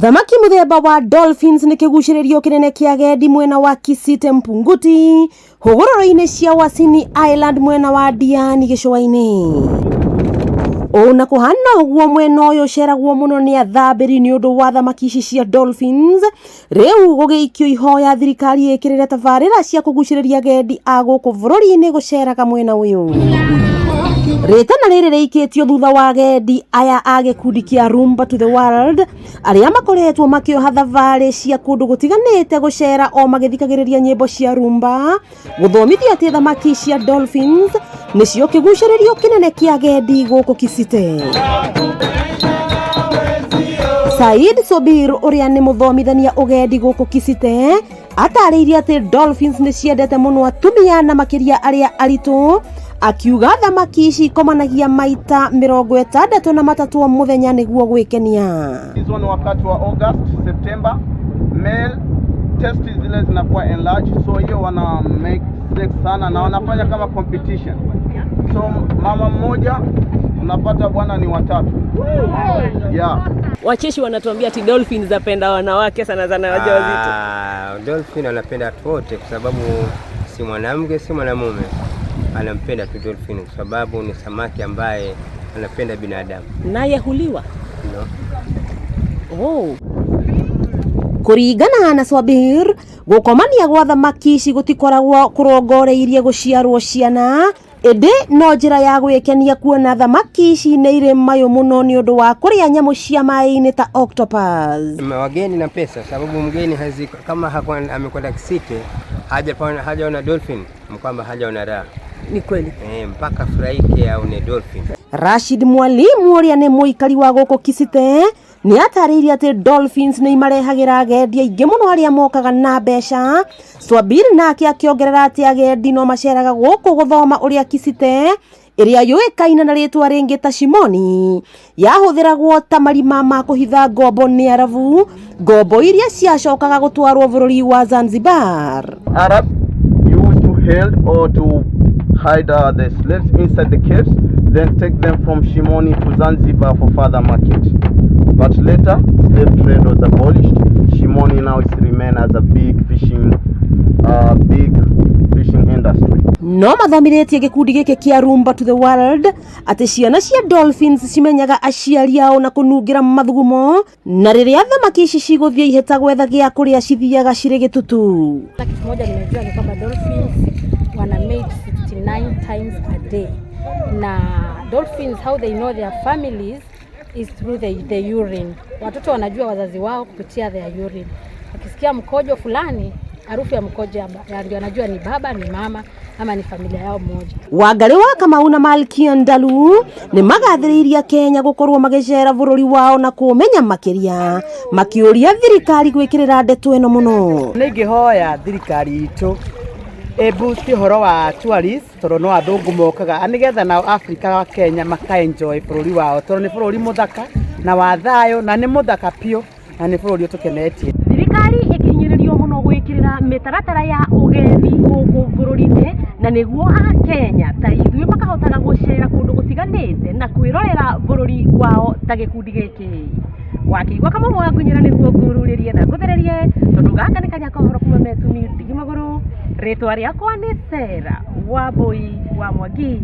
Thamaki muthemba wa dolphins ni kiguciririo kinene kia agendi mwena wa Kisite Mpunguti huguroro-ini cia Wasini Island mwena wa Diani gicua-ini. Ona kuhana uguo mwena uyu uceragwo muno ni athambiri ni undu wa thamaki ici cia dolphins, riu gugiikio ihoya thirikari ikirire tabarira cia kuguciriria agendi a guku bururi-ini guceraga mwena uyu. Ritana riri riikitio thutha wa agendi aya a gikundi kia Rumba to the World aria makoretwo makioha thavari cia kundu gutiganite gucera o magithikagiriria nyimbo cia rumba, guthomithia ati thamaki cia dolphins nicio kiguciririo kinene kia agendi guku Kisite. Said Sobir uria ni muthomithania ugendi guku Kisite atariirie ati dolphins ni ciendete muno atumia na makiria aria aritu, akiuga thamaki ici komanagia maita 63 muthenya niguo gwikenia. Hizo ni wakati wa August, September, male testes zile zinakuwa enlarged, so hiyo wana make sex sana na wanafanya kama competition. So mama mmoja unapata bwana ni watatu. Yeah. Wacheshi wanatuambia ati dolphins zapenda wanawake sana sana wajawazito. Dolphin anapenda wote kwa sababu si mwanamke si mwanamume. Anampenda tu dolphin kwa sababu ni samaki ambaye anapenda binadamu. Naye huliwa? No. Oh. Kuringana na Swabir, gukomania gwa thamaki ici gutikoragwo kurongoreirie guciarwo ciana, indi no njira ya gwikenia kuona thamaki ici ni iri mayo muno ni undu wa kuria nyamu cia mai-ini ta octopus. Wageni na pesa sababu mgeni kama amekwenda Kisite hajaona dolphin mkwamba hajaona raha. Ni kweli. Mpaka furahike aone dolphin. Rashid Mwalimu uria ni muikari wa guku Kisite ni atariirie ati dolphins ni imarehagira agendi aingi muno aria mokaga na mbeca. Swabir nake akiongerera ati agendi no maceraga guku guthoma uria Kisite iria yuikaine na ritwa ringi ta Shimoni yahuthiragwo ta marima ma kuhitha ngombo ni Arabu, ngombo iria ciacokaga gutwarwo bururi wa Zanzibar. Arab used to held or to hide the slaves inside the caves, then take them from Shimoni to Zanzibar for further market. But later, slave trade was abolished. Shimoni now remains as a big fishing industry. No mathomithĩtie gikundi giki kia Rumba to the World ati ciana cia dolphins cimenyaga aciari ao na kunungira mathugumo, na riria thamaki ici ciguthie iheta gwetha gia kuria cithiaga ciri gitutu. Kitu moja nimejua ni kwamba dolphins wana mate 69 times a day. Na dolphins how they know their families is through the urine. Watoto wanajua wazazi wao kupitia their urine. Wakisikia mkojo fulani, harufu ya mkojo ndio anajua ni baba, ni mama ama ni familia yao moja. Wangari wa Kamau na Malkia Ndalu ni magathiriria Kenya gukorwo magicera bururi wao na kumenya makiria, makiuria thirikari gwikirira ndeto eno muno. Ningihoya thirikari itu boost horo wa tourists toro no athungu mokaga anigetha na Africa wa Kenya maka enjoy bururi wao toro ni bururi muthaka na wa thayo na ni muthaka pio na ni bururi utukenetie. Thirikari ikihinyiririo muno gwikirira mitaratara ya ugendi guku bururi-ini na niguo a Kenya ta ithuĩ makahotaga gucera kundu gutiganite na kwirorera bururi wao ta gikundi giki. Wakigwa kama mwa kunyira niguo ngururirie na nguthererie tondu gaka ni kanya kohoro kuma Metuni Ndigimaguru. Ritwa riakwa ni Sera Wambui wa Mwangi.